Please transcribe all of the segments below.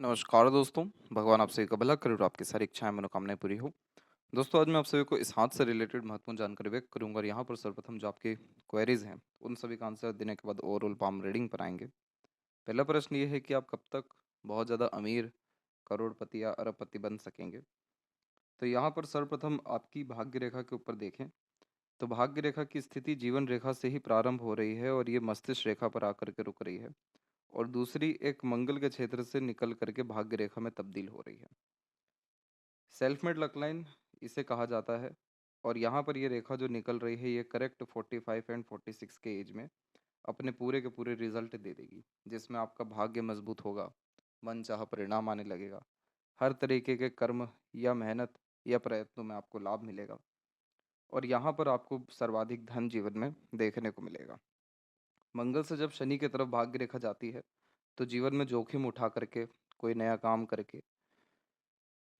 नमस्कार दोस्तों। भगवान आप सभी का भला करे और आपकी सारी इच्छाएं मनोकामनाएं पूरी हो। दोस्तों, आज मैं आप सभी को इस हाथ से रिलेटेड महत्वपूर्ण जानकारी व्यक्त करूंगा और यहाँ पर सर्वप्रथम जो आपके क्वेरीज हैं उन सभी का आंसर देने के बाद ओवरऑल पाम रीडिंग पर आएंगे। पहला प्रश्न ये है कि आप कब तक बहुत ज़्यादा अमीर, करोड़पति या अरबपति बन सकेंगे। तो यहाँ पर सर्वप्रथम आपकी भाग्य रेखा के ऊपर देखें तो भाग्य रेखा की स्थिति जीवन रेखा से ही प्रारंभ हो रही है और ये मस्तिष्क रेखा पर आकर के रुक रही है, और दूसरी एक मंगल के क्षेत्र से निकल करके भाग्य रेखा में तब्दील हो रही है। सेल्फ मेड लक लाइन इसे कहा जाता है। और यहाँ पर ये रेखा जो निकल रही है ये करेक्ट 45 एंड 46 के एज में अपने पूरे के पूरे रिजल्ट दे देगी, जिसमें आपका भाग्य मजबूत होगा, मन चाहा परिणाम आने लगेगा, हर तरीके के कर्म या मेहनत या प्रयत्नों में आपको लाभ मिलेगा, और यहाँ पर आपको सर्वाधिक धन जीवन में देखने को मिलेगा। मंगल से जब शनि की तरफ भाग्य रेखा जाती है तो जीवन में जोखिम उठा करके कोई नया काम करके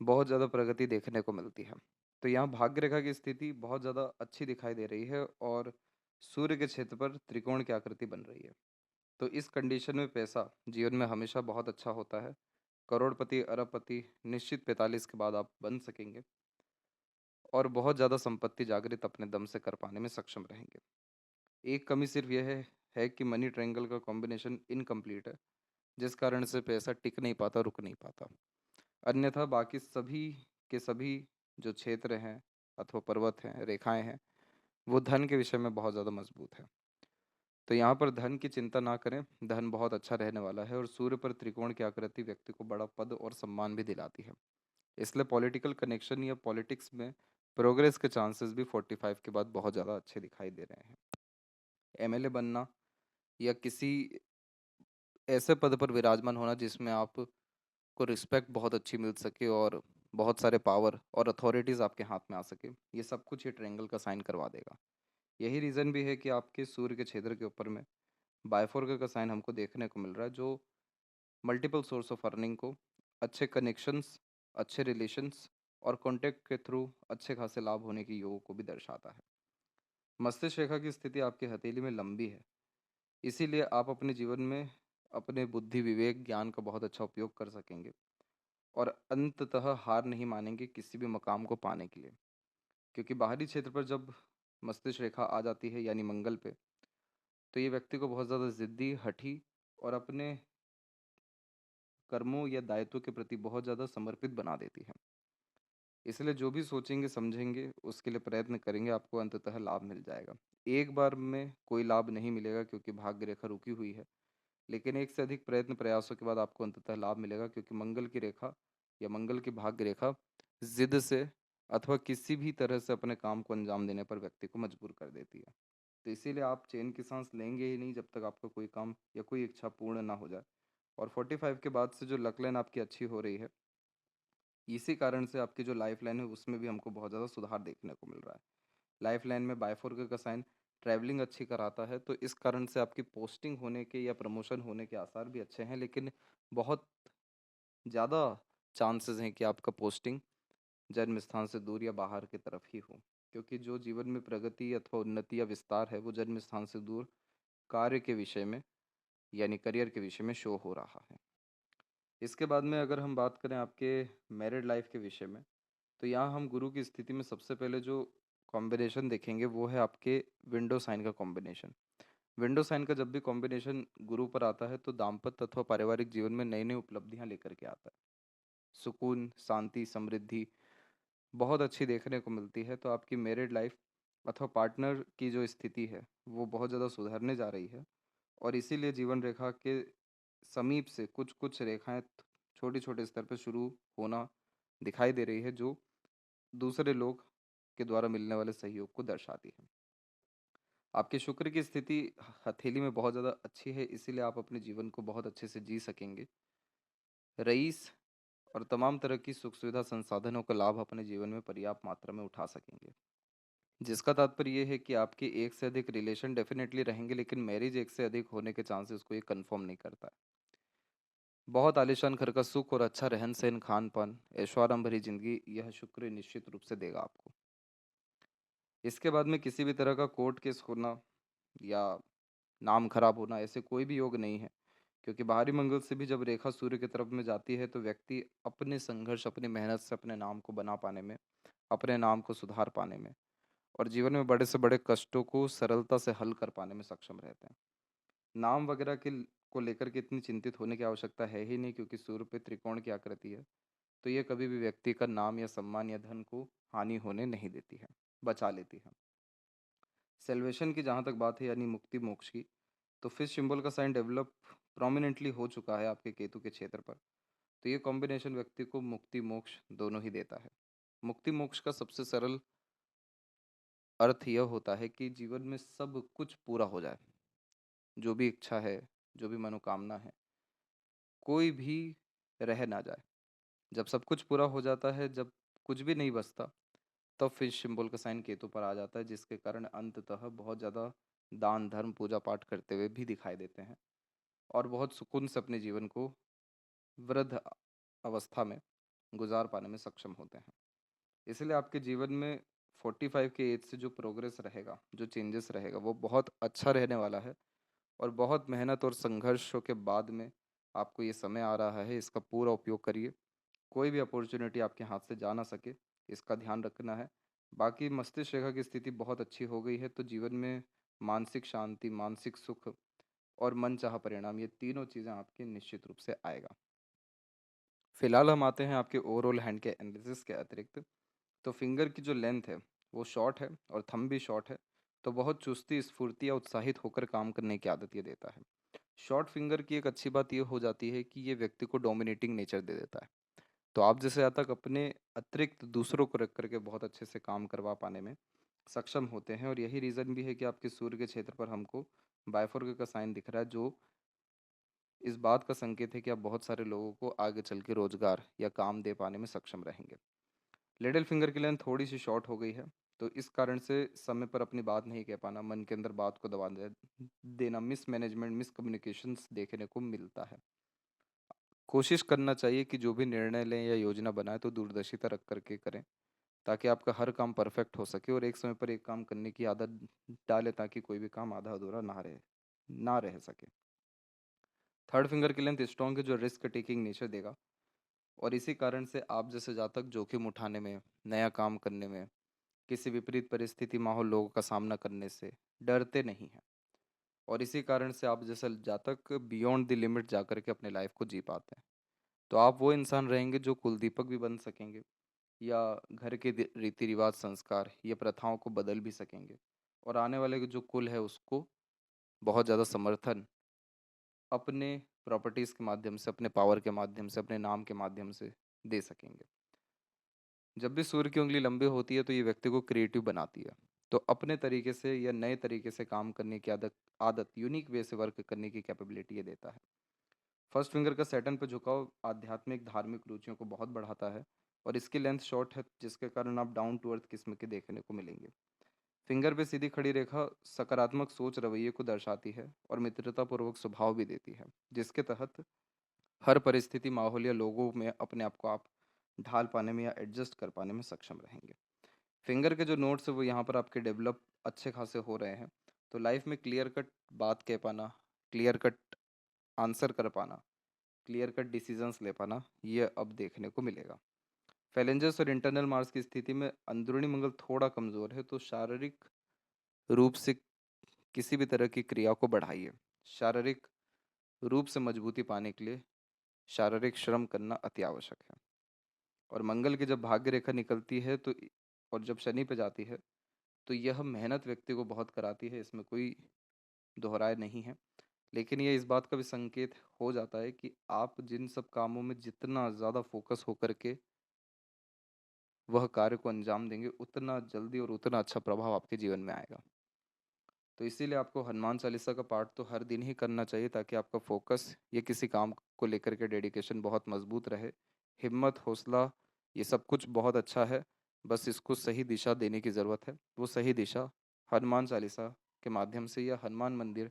बहुत ज़्यादा प्रगति देखने को मिलती है। तो यहाँ भाग्य रेखा की स्थिति बहुत ज़्यादा अच्छी दिखाई दे रही है और सूर्य के क्षेत्र पर त्रिकोण की आकृति बन रही है। तो इस कंडीशन में पैसा जीवन में हमेशा बहुत अच्छा होता है। करोड़पति, अरबपति निश्चित 45 के बाद आप बन सकेंगे और बहुत ज़्यादा संपत्ति जागृत अपने दम से कर पाने में सक्षम रहेंगे। एक कमी सिर्फ यह है कि मनी ट्रायंगल का कॉम्बिनेशन इनकम्प्लीट है, जिस कारण से पैसा टिक नहीं पाता, रुक नहीं पाता। अन्यथा बाकी सभी के सभी जो क्षेत्र हैं अथवा पर्वत हैं, रेखाएं हैं, वो धन के विषय में बहुत ज़्यादा मजबूत है। तो यहाँ पर धन की चिंता ना करें, धन बहुत अच्छा रहने वाला है, और सूर्य पर त्रिकोण की आकृति व्यक्ति को बड़ा पद और सम्मान भी दिलाती है। इसलिए पॉलिटिकल कनेक्शन या पॉलिटिक्स में प्रोग्रेस के चांसेस भी 45 के बाद बहुत ज़्यादा अच्छे दिखाई दे रहे हैं। एमएलए बनना या किसी ऐसे पद पर विराजमान होना जिसमें आप को रिस्पेक्ट बहुत अच्छी मिल सके और बहुत सारे पावर और अथॉरिटीज़ आपके हाथ में आ सके, ये सब कुछ ये ट्रायंगल का साइन करवा देगा। यही रीज़न भी है कि आपके सूर्य के क्षेत्र के ऊपर में बायफोर्क का साइन हमको देखने को मिल रहा है, जो मल्टीपल सोर्स ऑफ अर्निंग को, अच्छे कनेक्शंस, अच्छे रिलेशंस और कॉन्टैक्ट के थ्रू अच्छे खासे लाभ होने की योग को भी दर्शाता है। मस्तिष्क रेखा की स्थिति आपकी हथेली में लंबी है, इसीलिए आप अपने जीवन में अपने बुद्धि, विवेक, ज्ञान का बहुत अच्छा उपयोग कर सकेंगे और अंततः हार नहीं मानेंगे किसी भी मकाम को पाने के लिए। क्योंकि बाहरी क्षेत्र पर जब मस्तिष्क रेखा आ जाती है यानी मंगल पे, तो ये व्यक्ति को बहुत ज़्यादा ज़िद्दी, हठी और अपने कर्मों या दायित्व के प्रति बहुत ज़्यादा समर्पित बना देती है। इसलिए जो भी सोचेंगे, समझेंगे, उसके लिए प्रयत्न करेंगे, आपको अंततः लाभ मिल जाएगा। एक बार में कोई लाभ नहीं मिलेगा क्योंकि भाग्य रेखा रुकी हुई है, लेकिन एक से अधिक प्रयत्न प्रयासों के बाद आपको अंततः लाभ मिलेगा, क्योंकि मंगल की रेखा या मंगल की भाग्य रेखा जिद से अथवा किसी भी तरह से अपने काम को अंजाम देने पर व्यक्ति को मजबूर कर देती है। तो इसीलिए आप चैन की सांस लेंगे ही नहीं जब तक आपका कोई काम या कोई इच्छा पूर्ण ना हो जाए। और 45 के बाद से जो लक लाइन आपकी अच्छी हो रही है, इसी कारण से आपकी जो लाइफ लाइन है उसमें भी हमको बहुत ज़्यादा सुधार देखने को मिल रहा है। लाइफ लाइन में बायफोर्क का साइन ट्रैवलिंग अच्छी कराता है, तो इस कारण से आपकी पोस्टिंग होने के या प्रमोशन होने के आसार भी अच्छे हैं, लेकिन बहुत ज़्यादा चांसेस हैं कि आपका पोस्टिंग जन्म स्थान से दूर या बाहर की तरफ ही हो, क्योंकि जो जीवन में प्रगति अथवा उन्नति या विस्तार है वो जन्म स्थान से दूर कार्य के विषय में यानी करियर के विषय में शो हो रहा है। इसके बाद में अगर हम बात करें आपके मैरिड लाइफ के विषय में, तो यहाँ हम गुरु की स्थिति में सबसे पहले जो कॉम्बिनेशन देखेंगे वो है आपके विंडो साइन का कॉम्बिनेशन। विंडो साइन का जब भी कॉम्बिनेशन गुरु पर आता है तो दाम्पत्य अथवा पारिवारिक जीवन में नई नई उपलब्धियां लेकर के आता है। सुकून, शांति, समृद्धि बहुत अच्छी देखने को मिलती है। तो आपकी मैरिड लाइफ अथवा पार्टनर की जो स्थिति है वो बहुत ज़्यादा सुधरने जा रही है, और इसीलिए जीवन रेखा के समीप से कुछ कुछ रेखाएं छोटे छोटे स्तर पर शुरू होना दिखाई दे रही है, जो दूसरे लोग के द्वारा मिलने वाले सहयोग को दर्शाती है। आपके शुक्र की स्थिति हथेली में बहुत ज़्यादा अच्छी है, इसीलिए आप अपने जीवन को बहुत अच्छे से जी सकेंगे। रईस और तमाम तरह की सुख सुविधा संसाधनों का लाभ अपने जीवन में पर्याप्त मात्रा में उठा सकेंगे, जिसका तात्पर्य ये है कि आपके एक से अधिक रिलेशन डेफिनेटली रहेंगे, लेकिन मैरिज एक से अधिक होने के चांसेस को ये कंफर्म नहीं करता है। बहुत आलीशान घर का सुख और अच्छा रहन सहन, खान पान, ऐशोआराम भरी जिंदगी यह शुक्र निश्चित रूप से देगा आपको। इसके बाद में किसी भी तरह का कोर्ट केस होना या नाम खराब होना, ऐसे कोई भी योग नहीं है, क्योंकि बाहरी मंगल से भी जब रेखा सूर्य की तरफ में जाती है तो व्यक्ति अपने संघर्ष, अपनी मेहनत से अपने नाम को बना पाने में, अपने नाम को सुधार पाने में और जीवन में बड़े से बड़े कष्टों को सरलता से हल कर पाने में सक्षम रहते हैं। नाम वगैरह को लेकर के इतनी चिंतित होने की आवश्यकता है ही नहीं, क्योंकि सूर्य पे त्रिकोण की आकृति है। तो ये कभी भी व्यक्ति का नाम या सम्मान या धन को हानि होने नहीं देती है, बचा लेती है। सेल्वेशन की जहाँ तक बात है, यानी मुक्ति मोक्ष की, तो फिश सिंबल का साइन डेवलप प्रोमिनेंटली हो चुका है आपके केतु के क्षेत्र पर। तो ये कॉम्बिनेशन व्यक्ति को मुक्ति मोक्ष दोनों ही देता है। मुक्ति मोक्ष का सबसे सरल अर्थ यह होता है कि जीवन में सब कुछ पूरा हो जाए, जो भी इच्छा है, जो भी मनोकामना है, कोई भी रह ना जाए। जब सब कुछ पूरा हो जाता है, जब कुछ भी नहीं बचता, तब फिश सिंबल का साइन केतु पर आ जाता है, जिसके कारण अंततः बहुत ज़्यादा दान धर्म पूजा पाठ करते हुए भी दिखाई देते हैं और बहुत सुकून से अपने जीवन को वृद्ध अवस्था में गुजार पाने में सक्षम होते हैं। इसलिए आपके जीवन में 45 के एज से जो प्रोग्रेस रहेगा, जो चेंजेस रहेगा, वो बहुत अच्छा रहने वाला है और बहुत मेहनत और संघर्षों के बाद में आपको ये समय आ रहा है। इसका पूरा उपयोग करिए। कोई भी अपॉर्चुनिटी आपके हाथ से जा ना सके, इसका ध्यान रखना है। बाकी मस्तिष्क रेखा की स्थिति बहुत अच्छी हो गई है, तो जीवन में मानसिक शांति, मानसिक सुख और मनचाहा परिणाम, ये तीनों चीज़ें आपकी निश्चित रूप से आएगा। फिलहाल हम आते हैं आपके ओवरऑल हैंड के एनालिसिस के अतिरिक्त। तो फिंगर की जो लेंथ है वो शॉर्ट है और थंब भी शॉर्ट है, तो बहुत चुस्ती, स्फूर्ति या उत्साहित होकर काम करने की आदत ये देता है। शॉर्ट फिंगर की एक अच्छी बात ये हो जाती है कि ये व्यक्ति को डोमिनेटिंग नेचर दे देता है। तो आप जैसे यहाँ तक अपने अतिरिक्त दूसरों को रख करके बहुत अच्छे से काम करवा पाने में सक्षम होते हैं, और यही रीज़न भी है कि आपके सूर्य के क्षेत्र पर हमको बायफोर्क का साइन दिख रहा है, जो इस बात का संकेत है कि आप बहुत सारे लोगों को आगे चल के रोजगार या काम दे पाने में सक्षम रहेंगे। लिटिल फिंगर की लेंथ थोड़ी सी शॉर्ट हो गई है, तो इस कारण से समय पर अपनी बात नहीं कह पाना, मन के अंदर बात को देना, मिसमैनेजमेंट, मिसकम्युनिकेशंस देखने को मिलता है। कोशिश करना चाहिए कि जो भी निर्णय लें या योजना बनाएं तो दूरदर्शिता रख करके करें, ताकि आपका हर काम परफेक्ट हो सके और एक समय पर एक काम करने की आदत डालें, ताकि कोई भी काम आधा अधूरा ना रह सके। थर्ड फिंगर की लेंथ स्ट्रॉन्ग है, जो रिस्क टेकिंग नेचर देगा और इसी कारण से आप जैसे जातक जोखिम उठाने में, नया काम करने में, किसी विपरीत परिस्थिति, माहौल, लोगों का सामना करने से डरते नहीं हैं। और इसी कारण से आप जैसा जातक बियॉन्ड द लिमिट जा कर के अपने लाइफ को जी पाते हैं। तो आप वो इंसान रहेंगे जो कुलदीपक भी बन सकेंगे, या घर के रीति रिवाज, संस्कार या प्रथाओं को बदल भी सकेंगे और आने वाले जो कुल है उसको बहुत ज़्यादा समर्थन अपने प्रॉपर्टीज़ के माध्यम से, अपने पावर के माध्यम से, अपने नाम के माध्यम से दे सकेंगे। जब भी सूर्य की उंगली लंबी होती है तो ये व्यक्ति को क्रिएटिव बनाती है। तो अपने तरीके से या नए तरीके से काम करने की आदत आदत यूनिक वे से वर्क करने की कैपेबिलिटी ये देता है। फर्स्ट फिंगर का सैटर्न पर झुकाव आध्यात्मिक धार्मिक रुचियों को बहुत बढ़ाता है और इसकी लेंथ शॉर्ट है, जिसके कारण आप डाउन टू अर्थ किस्म के देखने को मिलेंगे। फिंगर पे सीधी खड़ी रेखा सकारात्मक सोच रवैये को दर्शाती है और मित्रतापूर्वक स्वभाव भी देती है, जिसके तहत हर परिस्थिति, माहौल या लोगों में अपने आप को आप ढाल पाने में या एडजस्ट कर पाने में सक्षम रहेंगे। फिंगर के जो नोट्स है वो यहाँ पर आपके डेवलप अच्छे खासे हो रहे हैं। तो लाइफ में क्लियर कट बात कह पाना, क्लियर कट आंसर कर पाना, क्लियर कट डिसीजंस ले पाना, ये अब देखने को मिलेगा। फैलेंजर्स और इंटरनल मार्स की स्थिति में अंदरूनी मंगल थोड़ा कमज़ोर है, तो शारीरिक रूप से किसी भी तरह की क्रिया को बढ़ाइए। शारीरिक रूप से मजबूती पाने के लिए शारीरिक श्रम करना अति आवश्यक है। और मंगल की जब भाग्य रेखा निकलती है तो और जब शनि पे जाती है तो यह मेहनत व्यक्ति को बहुत कराती है, इसमें कोई दोहराए नहीं है। लेकिन ये इस बात का भी संकेत हो जाता है कि आप जिन सब कामों में जितना ज़्यादा फोकस होकर के वह कार्य को अंजाम देंगे, उतना जल्दी और उतना अच्छा प्रभाव आपके जीवन में आएगा। तो इसीलिए आपको हनुमान चालीसा का पाठ तो हर दिन ही करना चाहिए, ताकि आपका फोकस ये किसी काम को लेकर के डेडिकेशन बहुत मजबूत रहे। हिम्मत, हौसला, ये सब कुछ बहुत अच्छा है, बस इसको सही दिशा देने की ज़रूरत है। वो सही दिशा हनुमान चालीसा के माध्यम से या हनुमान मंदिर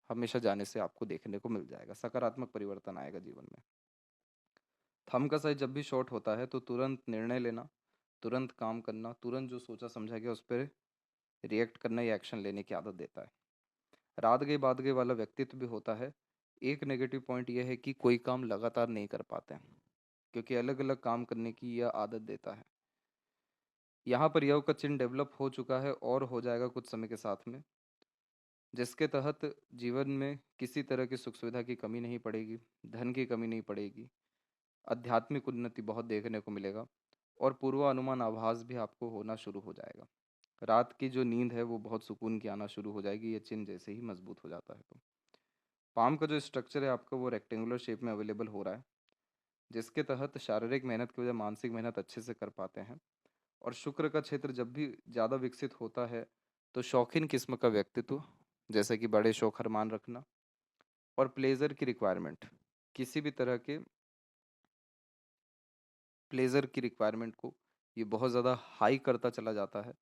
हमेशा जाने से आपको देखने को मिल जाएगा, सकारात्मक परिवर्तन आएगा जीवन में। थंब का साइज जब भी शॉर्ट होता है तो तुरंत निर्णय लेना, तुरंत काम करना, तुरंत जो सोचा समझा गया उस पर रिएक्ट करना या एक्शन लेने की आदत देता है। रात गई बात गई वाला व्यक्तित्व भी होता है, एक नेगेटिव पॉइंट यह है कि कोई काम लगातार नहीं कर पाते हैं, क्योंकि अलग अलग काम करने की यह आदत देता है। यहाँ पर योग का चिन्ह डेवलप हो चुका है और हो जाएगा कुछ समय के साथ में, जिसके तहत जीवन में किसी तरह की सुख सुविधा की कमी नहीं पड़ेगी, धन की कमी नहीं पड़ेगी, आध्यात्मिक उन्नति बहुत देखने को मिलेगा और पूर्वानुमान आभास भी आपको होना शुरू हो जाएगा। रात की जो नींद है वो बहुत सुकून की आना शुरू हो जाएगी, ये चिन्ह जैसे ही मजबूत हो जाता है तो। पाम का जो स्ट्रक्चर है आपका वो रेक्टेंगुलर शेप में अवेलेबल हो रहा है, जिसके तहत शारीरिक मेहनत की वजह मानसिक मेहनत अच्छे से कर पाते हैं। और शुक्र का क्षेत्र जब भी ज़्यादा विकसित होता है तो शौकीन किस्म का व्यक्तित्व, जैसे कि बड़े शौक अरमान रखना और प्लेजर की रिक्वायरमेंट, किसी भी तरह के प्लेजर की रिक्वायरमेंट को ये बहुत ज़्यादा हाई करता चला जाता है।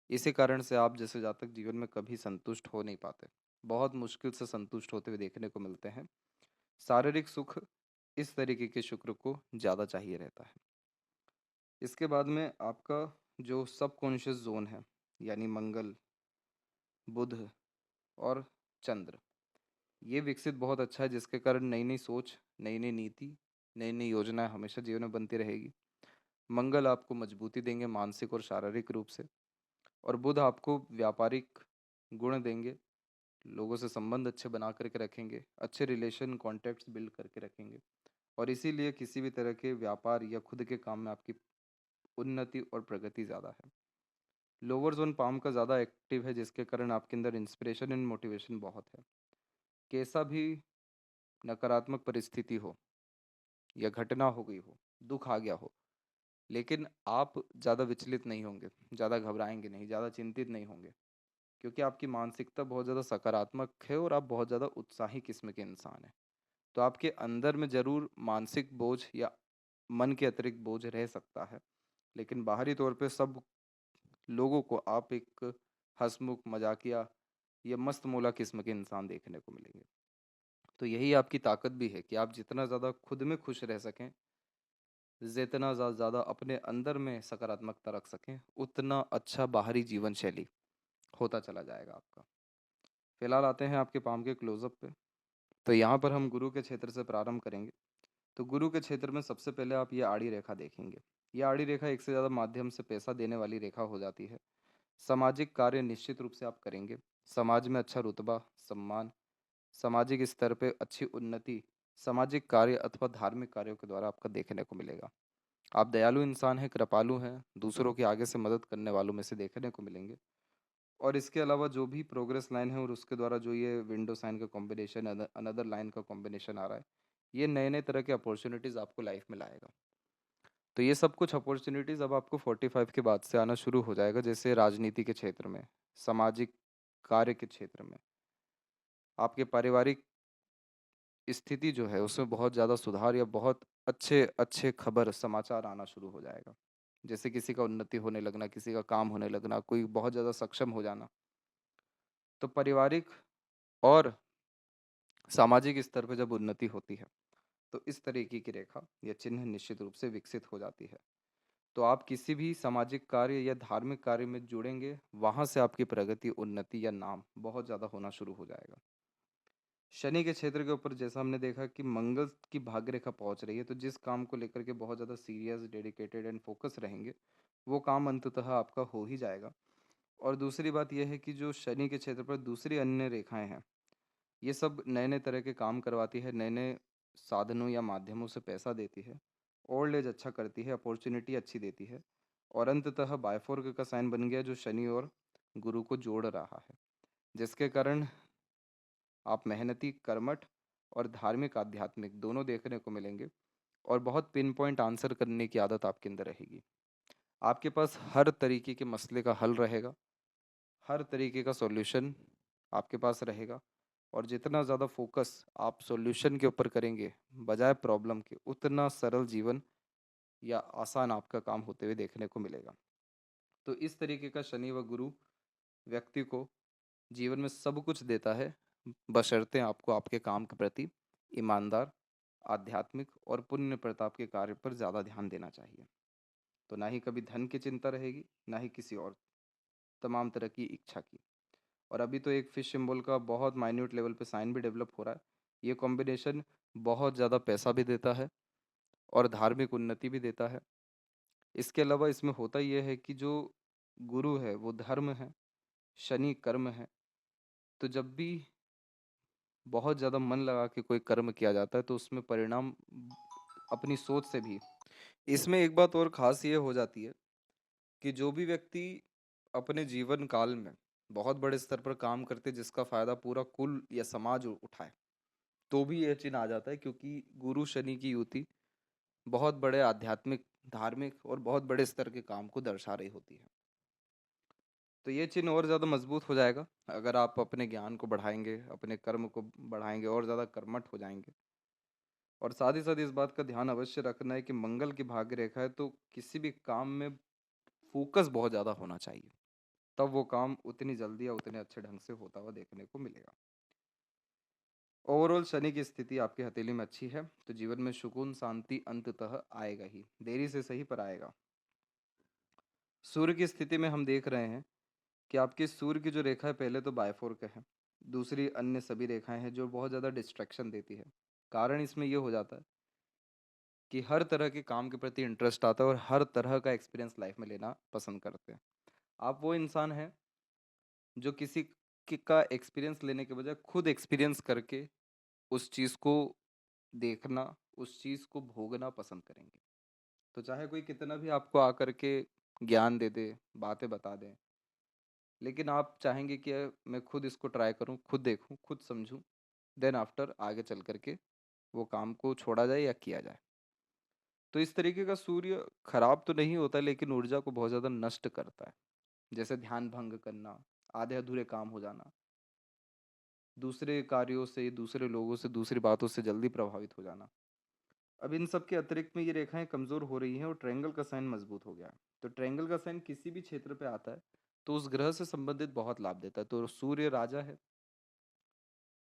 इसी कारण से आप जैसे जातक जीवन में कभी संतुष्ट हो नहीं पाते, बहुत मुश्किल से संतुष्ट होते हुए देखने को मिलते हैं। शारीरिक सुख इस तरीके के शुक्र को ज़्यादा चाहिए रहता है। इसके बाद में आपका जो सबकॉन्शियस जोन है, यानी मंगल, बुध और चंद्र, ये विकसित बहुत अच्छा है, जिसके कारण नई नई सोच, नई नई नीति, नई नई योजनाएं हमेशा जीवन में बनती रहेगी। मंगल आपको मजबूती देंगे मानसिक और शारीरिक रूप से, और बुध आपको व्यापारिक गुण देंगे, लोगों से संबंध अच्छे बना करके रखेंगे, अच्छे रिलेशन कॉन्टैक्ट्स बिल्ड करके रखेंगे, और इसीलिए किसी भी तरह के व्यापार या खुद के काम में आपकी उन्नति और प्रगति ज़्यादा है। लोअर जोन पाम का ज़्यादा एक्टिव है, जिसके कारण आपके अंदर इंस्पिरेशन एंड मोटिवेशन बहुत है। कैसा भी नकारात्मक परिस्थिति हो या घटना हो गई हो, दुख आ गया हो, लेकिन आप ज़्यादा विचलित नहीं होंगे, ज़्यादा घबराएंगे नहीं, ज़्यादा चिंतित नहीं होंगे, क्योंकि आपकी मानसिकता बहुत ज़्यादा सकारात्मक है और आप बहुत ज़्यादा उत्साही किस्म के इंसान हैं। तो आपके अंदर में ज़रूर मानसिक बोझ या मन के अतिरिक्त बोझ रह सकता है, लेकिन बाहरी तौर पे सब लोगों को आप एक हंसमुख, मजाकिया या मस्त मौला किस्म के इंसान देखने को मिलेंगे। तो यही आपकी ताकत भी है कि आप जितना ज़्यादा खुद में खुश रह सकें, जितना ज़्यादा अपने अंदर में सकारात्मकता रख सकें, उतना अच्छा बाहरी जीवन शैली होता चला जाएगा आपका। फिलहाल आते हैं आपके पाम के क्लोजअप पे। तो यहाँ पर हम गुरु के क्षेत्र से प्रारंभ करेंगे। तो गुरु के क्षेत्र में सबसे पहले आप ये आड़ी रेखा देखेंगे। ये आड़ी रेखा एक से ज़्यादा माध्यम से पैसा देने वाली रेखा हो जाती है। सामाजिक कार्य निश्चित रूप से आप करेंगे। समाज में अच्छा रुतबा, सम्मान, सामाजिक स्तर पे अच्छी उन्नति, सामाजिक कार्य अथवा धार्मिक कार्यों के द्वारा आपका देखने को मिलेगा। आप दयालु इंसान हैं, कृपालु हैं, दूसरों के आगे से मदद करने वालों में से देखने को मिलेंगे। और इसके अलावा जो भी प्रोग्रेस लाइन है और उसके द्वारा जो ये विंडो साइन का कॉम्बिनेशन, अनदर लाइन का कॉम्बिनेशन आ रहा है, ये नए नए तरह के अपॉर्चुनिटीज़ आपको लाइफ में लाएगा। तो ये सब कुछ अपॉर्चुनिटीज़ अब आपको 45 के बाद से आना शुरू हो जाएगा, जैसे राजनीति के क्षेत्र में, सामाजिक कार्य के क्षेत्र में, आपके पारिवारिक स्थिति जो है उसमें बहुत ज़्यादा सुधार या बहुत अच्छे अच्छे खबर समाचार आना शुरू हो जाएगा। जैसे किसी का उन्नति होने लगना, किसी का काम होने लगना, कोई बहुत ज़्यादा सक्षम हो जाना। तो पारिवारिक और सामाजिक स्तर पर जब उन्नति होती है तो इस तरीके की रेखा या चिन्ह निश्चित रूप से विकसित हो जाती है। तो आप किसी भी सामाजिक कार्य या धार्मिक कार्य में जुड़ेंगे, वहाँ से आपकी प्रगति, उन्नति या नाम बहुत ज़्यादा होना शुरू हो जाएगा। शनि के क्षेत्र के ऊपर जैसा हमने देखा कि मंगल की भाग्य रेखा पहुंच रही है, तो जिस काम को लेकर के बहुत ज़्यादा सीरियस, डेडिकेटेड एंड फोकस रहेंगे, वो काम अंततः आपका हो ही जाएगा। और दूसरी बात यह है कि जो शनि के क्षेत्र पर दूसरी अन्य रेखाएं हैं, ये सब नए नए तरह के काम करवाती है, नए नए साधनों या माध्यमों से पैसा देती है, ओल्ड एज अच्छा करती है, अपॉर्चुनिटी अच्छी देती है। और अंततः बायफोर्क का साइन बन गया जो शनि और गुरु को जोड़ रहा है, जिसके कारण आप मेहनती, कर्मठ और धार्मिक, आध्यात्मिक दोनों देखने को मिलेंगे। और बहुत पिन पॉइंट आंसर करने की आदत आपके अंदर रहेगी। आपके पास हर तरीके के मसले का हल रहेगा, हर तरीके का सॉल्यूशन आपके पास रहेगा। और जितना ज़्यादा फोकस आप सॉल्यूशन के ऊपर करेंगे बजाय प्रॉब्लम के, उतना सरल जीवन या आसान आपका काम होते हुए देखने को मिलेगा। तो इस तरीके का शनि व गुरु व्यक्ति को जीवन में सब कुछ देता है, बशर्ते आपको आपके काम के प्रति ईमानदार, आध्यात्मिक और पुण्य प्रताप के कार्य पर ज़्यादा ध्यान देना चाहिए। तो ना ही कभी धन की चिंता रहेगी, ना ही किसी और तमाम तरह की इच्छा की। और अभी तो एक फिश सिंबल का बहुत माइन्यूट लेवल पे साइन भी डेवलप हो रहा है, ये कॉम्बिनेशन बहुत ज़्यादा पैसा भी देता है और धार्मिक उन्नति भी देता है। इसके अलावा इसमें होता ये है कि जो गुरु है वो धर्म है, शनि कर्म है। तो जब भी बहुत ज़्यादा मन लगा के कोई कर्म किया जाता है तो उसमें परिणाम अपनी सोच से भी। इसमें एक बात और ख़ास ये हो जाती है कि जो भी व्यक्ति अपने जीवन काल में बहुत बड़े स्तर पर काम करते जिसका फ़ायदा पूरा कुल या समाज उठाए, तो भी ये चिन्ह आ जाता है, क्योंकि गुरु शनि की युति बहुत बड़े आध्यात्मिक, धार्मिक और बहुत बड़े स्तर के काम को दर्शा रही होती है। तो ये चिन्ह और ज़्यादा मजबूत हो जाएगा अगर आप अपने ज्ञान को बढ़ाएंगे, अपने कर्म को बढ़ाएंगे और ज़्यादा कर्मठ हो जाएंगे। और साथ ही साथ इस बात का ध्यान अवश्य रखना है कि मंगल की भाग्य रेखा है तो किसी भी काम में फोकस बहुत ज़्यादा होना चाहिए, तब वो काम उतनी जल्दी या उतने अच्छे ढंग से होता हुआ देखने को मिलेगा। ओवरऑल शनि की स्थिति आपकी हथेली में अच्छी है तो जीवन में सुकून शांति अंततः आएगा ही, देरी से सही पर आएगा। सूर्य की स्थिति में हम देख रहे हैं कि आपके सूर्य की जो रेखा है पहले तो बायफोर है, दूसरी अन्य सभी रेखाएं हैं जो बहुत ज़्यादा डिस्ट्रैक्शन देती है। कारण इसमें ये हो जाता है कि हर तरह के काम के प्रति इंटरेस्ट आता है और हर तरह का एक्सपीरियंस लाइफ में लेना पसंद करते हैं। आप वो इंसान हैं जो किसी का एक्सपीरियंस लेने के बजाय खुद एक्सपीरियंस करके उस चीज़ को देखना, उस चीज़ को भोगना पसंद करेंगे। तो चाहे कोई कितना भी आपको आकर के ज्ञान दे दे, बातें बता दें, लेकिन आप चाहेंगे कि मैं खुद इसको ट्राई करूं, खुद देखूं, खुद समझूं, देन आफ्टर आगे चल करके वो काम को छोड़ा जाए या किया जाए। तो इस तरीके का सूर्य खराब तो नहीं होता लेकिन ऊर्जा को बहुत ज़्यादा नष्ट करता है। जैसे ध्यान भंग करना, आधे अधूरे काम हो जाना, दूसरे कार्यों से, दूसरे लोगों से, दूसरी बातों से जल्दी प्रभावित हो जाना। अब इन सब के अतिरिक्त में ये रेखाएं कमज़ोर हो रही हैं और ट्रायंगल का साइन मजबूत हो गया है। तो ट्रायंगल का साइन किसी भी क्षेत्र पे आता है तो उस ग्रह से संबंधित बहुत लाभ देता है। तो सूर्य राजा है,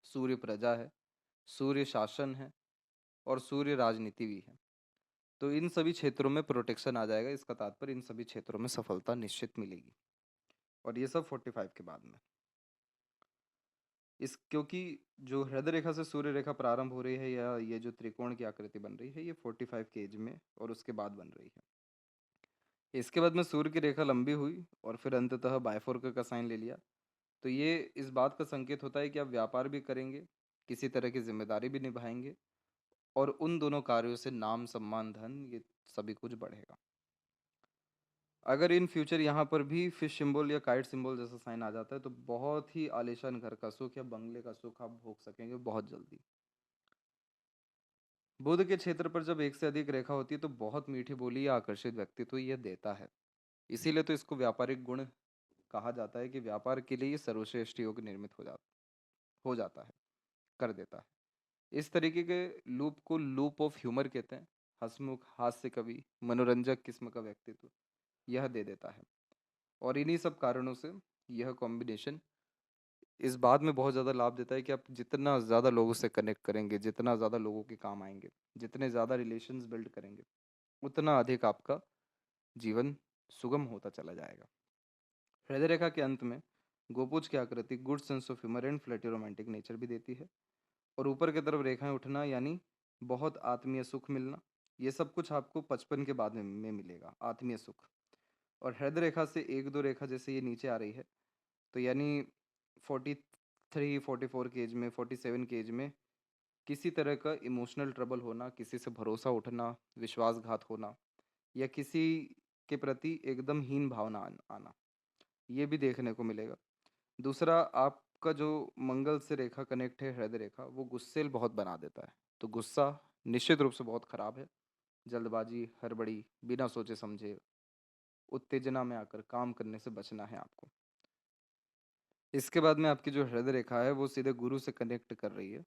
सूर्य प्रजा है, सूर्य शासन है और सूर्य राजनीति भी है। तो इन सभी क्षेत्रों में प्रोटेक्शन आ जाएगा, इसका तात्पर्य इन सभी क्षेत्रों में सफलता निश्चित मिलेगी। और ये सब 45 के बाद में। इस क्योंकि जो हृदय रेखा से सूर्य रेखा प्रारंभ हो रही है या ये जो त्रिकोण की आकृति बन रही है ये 45 के एज में और उसके बाद बन रही है। इसके बाद में सूर्य की रेखा लंबी हुई और फिर अंततः बायफोर्क का साइन ले लिया। तो ये इस बात का संकेत होता है कि आप व्यापार भी करेंगे, किसी तरह की जिम्मेदारी भी निभाएंगे और उन दोनों कार्यों से नाम सम्मान धन ये सभी कुछ बढ़ेगा। अगर इन फ्यूचर यहाँ पर भी फिश सिंबल या काइट सिंबल जैसा साइन आ जाता है तो बहुत ही आलीशान घर का सुख या बंगले का सुख आप भोग सकेंगे बहुत जल्दी। बुध के क्षेत्र पर जब एक से अधिक रेखा होती है तो बहुत मीठी बोली या आकर्षित व्यक्तित्व यह देता है। इसीलिए तो इसको व्यापारिक गुण कहा जाता है कि व्यापार के लिए ये सर्वश्रेष्ठ योग निर्मित हो जाता है, कर देता है। इस तरीके के लूप को लूप ऑफ ह्यूमर कहते हैं। हंसमुख, हास्य कवि, मनोरंजक किस्म का व्यक्तित्व यह दे देता है। और इन्हीं सब कारणों से यह कॉम्बिनेशन इस बात में बहुत ज़्यादा लाभ देता है कि आप जितना ज़्यादा लोगों से कनेक्ट करेंगे, जितना ज़्यादा लोगों के काम आएंगे, जितने ज़्यादा रिलेशंस बिल्ड करेंगे, उतना अधिक आपका जीवन सुगम होता चला जाएगा। हृदय रेखा के अंत में गोपुज की आकृति good sense of humour and flirty romantic nature भी देती है। और ऊपर की तरफ रेखाएं उठना यानी बहुत आत्मीय सुख मिलना, ये सब कुछ आपको 55 के बाद में मिलेगा, आत्मीय सुख। और हृदय रेखा से एक दो रेखा जैसे ये नीचे आ रही है तो यानी 43 44 के एज में, 47 के एज में किसी तरह का इमोशनल ट्रबल होना, किसी से भरोसा उठना, विश्वासघात होना या किसी के प्रति एकदम हीन भावना आना, ये भी देखने को मिलेगा। दूसरा, आपका जो मंगल से रेखा कनेक्ट है हृदय रेखा, वो गुस्सेल बहुत बना देता है। तो गुस्सा निश्चित रूप से बहुत खराब है। जल्दबाजी, हड़बड़ी, बिना सोचे समझे उत्तेजना में आकर काम करने से बचना है आपको। इसके बाद में आपकी जो हृदय रेखा है वो सीधे गुरु से कनेक्ट कर रही है,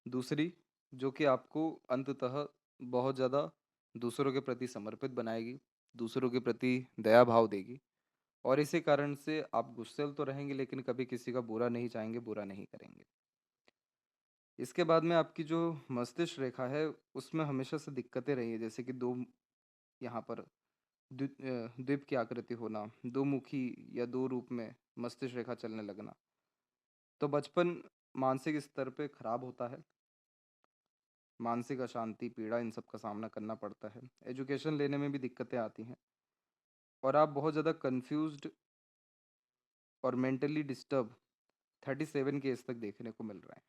दूसरी, जो कि आपको अंततः बहुत ज़्यादा दूसरों के प्रति समर्पित बनाएगी, दूसरों के प्रति दया भाव देगी। और इसी कारण से आप गुस्सेल तो रहेंगे लेकिन कभी किसी का बुरा नहीं चाहेंगे, बुरा नहीं करेंगे। इसके बाद में आपकी जो मस्तिष्क रेखा है उसमें हमेशा से दिक्कतें रही है, जैसे कि दो यहाँ पर द्वीप की आकृति होना, दो मुखी या दो रूप में मस्तिष्क रेखा चलने लगना। तो बचपन मानसिक स्तर पे खराब होता है मानसिक अशांति, पीड़ा, इन सब का सामना करना पड़ता है। एजुकेशन लेने में भी दिक्कतें आती हैं और आप बहुत ज़्यादा कन्फ्यूज़्ड और मेंटली डिस्टर्ब 37 की एज तक देखने को मिल रहा है।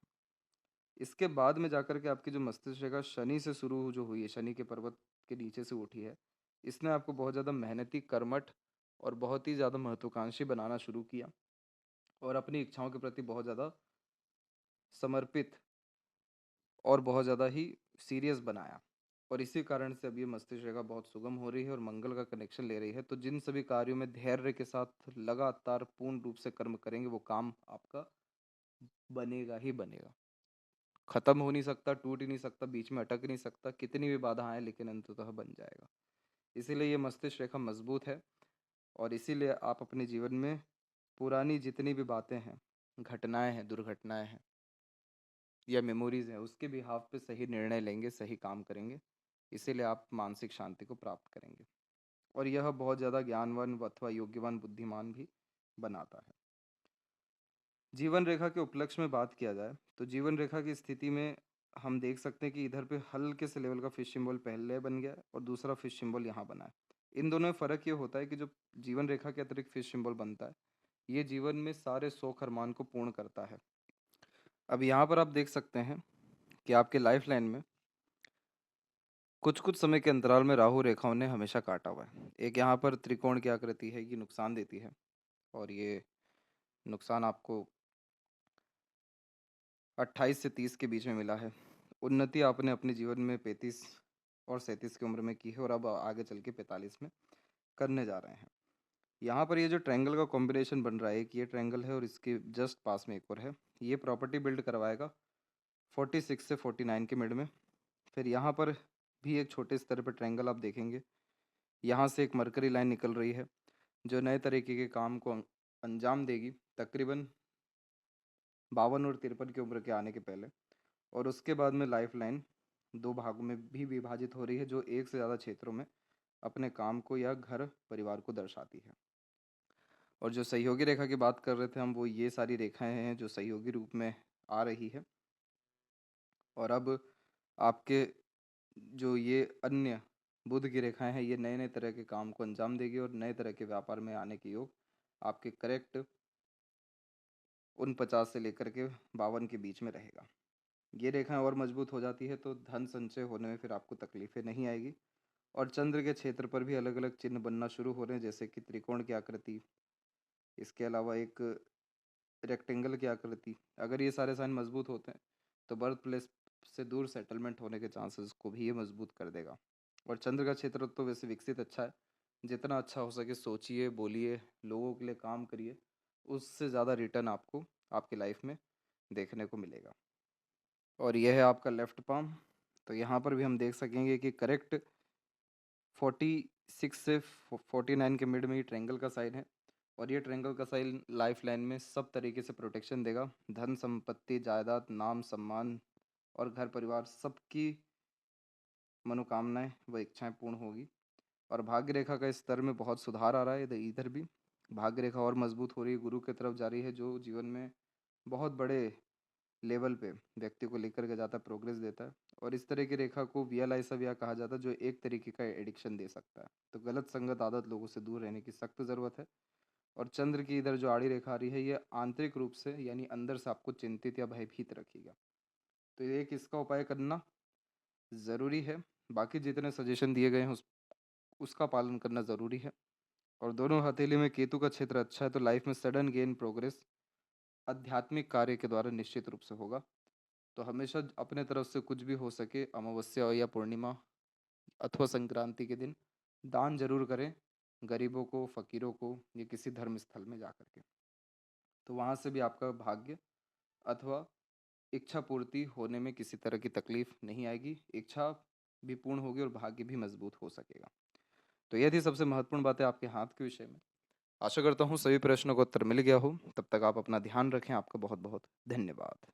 इसके बाद में जाकर के आपकी जो मस्तिष्क रेखा शनि से शुरू जो हुई है, शनि के पर्वत के नीचे से उठी है, इसने आपको बहुत ज़्यादा मेहनती, कर्मठ और बहुत ही ज़्यादा महत्वाकांक्षी बनाना शुरू किया और अपनी इच्छाओं के प्रति बहुत ज़्यादा समर्पित और बहुत ज़्यादा ही सीरियस बनाया। और इसी कारण से अब ये मस्तिष्क रेखा बहुत सुगम हो रही है और मंगल का कनेक्शन ले रही है। तो जिन सभी कार्यों में धैर्य के साथ लगातार पूर्ण रूप से कर्म करेंगे, वो काम आपका बनेगा ही बनेगा। खत्म हो नहीं सकता, टूट ही नहीं सकता, बीच में अटक नहीं सकता, कितनी भी बाधा आए, लेकिन अंततः बन जाएगा। इसीलिए ये मस्तिष्क रेखा मजबूत है और इसीलिए आप अपने जीवन में पुरानी जितनी भी बातें हैं, घटनाएं हैं, दुर्घटनाएं हैं या मेमोरीज हैं, उसके बिहाफ पे सही निर्णय लेंगे, सही काम करेंगे। इसीलिए आप मानसिक शांति को प्राप्त करेंगे और यह बहुत ज़्यादा ज्ञानवान अथवा योग्यवान, बुद्धिमान भी बनाता है। जीवन रेखा के उपलक्ष्य में बात किया जाए तो जीवन रेखा की स्थिति में हम देख सकते हैं कि इधर पे हल्के से लेवल का फिश सिंबल पहले बन गया है और दूसरा फिश सिंबल यहाँ बना है। इन दोनों में फ़र्क ये होता है कि जो जीवन रेखा के अतिरिक्त फिश सिंबल बनता है, ये जीवन में सारे शौक अरमान को पूर्ण करता है। अब यहाँ पर आप देख सकते हैं कि आपके लाइफ लाइन में कुछ कुछ समय के अंतराल में राहु रेखाओं ने हमेशा काटा हुआ है। एक यहाँ पर त्रिकोण की आकृति है, ये नुकसान देती है और ये नुकसान आपको 28 से 30 के बीच में मिला है। उन्नति आपने अपने जीवन में 35 और 37 की उम्र में की है और अब आगे चल के 45 में करने जा रहे हैं। यहाँ पर ये जो ट्रायंगल का कॉम्बिनेशन बन रहा है, एक ये ट्रायंगल है और इसके जस्ट पास में एक और है। ये प्रॉपर्टी बिल्ड करवाएगा 46 से 49 के मिड में। फिर यहाँ पर भी एक छोटे स्तर पर ट्रायंगल आप देखेंगे। यहाँ से एक मरकरी लाइन निकल रही है जो नए तरीके के काम को अंजाम देगी तकरीबन 52 और 53 की उम्र के आने के पहले। और उसके बाद में लाइफ लाइन दो भागों में भी विभाजित हो रही है जो एक से ज़्यादा क्षेत्रों में अपने काम को या घर परिवार को दर्शाती है। और जो सहयोगी रेखा की बात कर रहे थे हम, वो ये सारी रेखाएं हैं जो सहयोगी रूप में आ रही है। और अब आपके जो ये अन्य बुध की रेखाएं हैं, ये नए नए तरह के काम को अंजाम देगी और नए तरह के व्यापार में आने के योग आपके करेक्ट 49 से लेकर के 52 के बीच में रहेगा। ये रेखाएं और मजबूत हो जाती है तो धन संचय होने में फिर आपको तकलीफें नहीं आएगी। और चंद्र के क्षेत्र पर भी अलग अलग चिन्ह बनना शुरू हो रहे हैं, जैसे कि त्रिकोण की आकृति, इसके अलावा एक रेक्टेंगल की आकृति। अगर ये सारे साइन मजबूत होते हैं तो बर्थ प्लेस से दूर सेटलमेंट होने के चांसेस को भी ये मजबूत कर देगा। और चंद्र का क्षेत्र तो वैसे विकसित अच्छा है, जितना अच्छा हो सके सोचिए, बोलिए, लोगों के लिए काम करिए, उससे ज़्यादा रिटर्न आपको आपकी लाइफ में देखने को मिलेगा। और यह है आपका लेफ्ट पाम। तो यहाँ पर भी हम देख सकेंगे कि करेक्ट 46 से 49 के मिड में ये ट्रायंगल का साइन है और ये ट्रायंगल का साइन लाइफ लाइन में सब तरीके से प्रोटेक्शन देगा। धन संपत्ति, जायदाद, नाम, सम्मान और घर परिवार सबकी मनोकामनाएं व इच्छाएं पूर्ण होगी। और भाग्य रेखा का इस स्तर में बहुत सुधार आ रहा है। इधर इधर भी भाग्य रेखा और मजबूत हो रही है, गुरु की तरफ जा रही है, जो जीवन में बहुत बड़े लेवल पे व्यक्ति को लेकर के जाता है, प्रोग्रेस देता है। और इस तरह की रेखा को विया कहा जाता है, जो एक तरीके का एडिक्शन दे सकता है। तो गलत संगत, आदत, लोगों से दूर रहने की सख्त ज़रूरत है। और चंद्र की इधर जो आड़ी रेखा आ रही है, ये आंतरिक रूप से यानी अंदर से आपको चिंतित या भयभीत रखेगा। तो ये एक इसका उपाय करना ज़रूरी है। बाकी जितने सजेशन दिए गए हैं उसका पालन करना ज़रूरी है। और दोनों हथेली में केतु का क्षेत्र अच्छा है तो लाइफ में सडन गेन, प्रोग्रेस आध्यात्मिक कार्य के द्वारा निश्चित रूप से होगा। तो हमेशा अपने तरफ से कुछ भी हो सके, अमावस्या या पूर्णिमा अथवा संक्रांति के दिन दान जरूर करें, गरीबों को, फकीरों को, या किसी धर्म स्थल में जा कर के। तो वहाँ से भी आपका भाग्य अथवा इच्छा पूर्ति होने में किसी तरह की तकलीफ नहीं आएगी। इच्छा भी पूर्ण होगी और भाग्य भी मजबूत हो सकेगा। तो ये थी सबसे महत्वपूर्ण बातें आपके हाथ के विषय में। आशा करता हूँ सभी प्रश्नों का उत्तर मिल गया हो। तब तक आप अपना ध्यान रखें। आपका बहुत बहुत धन्यवाद।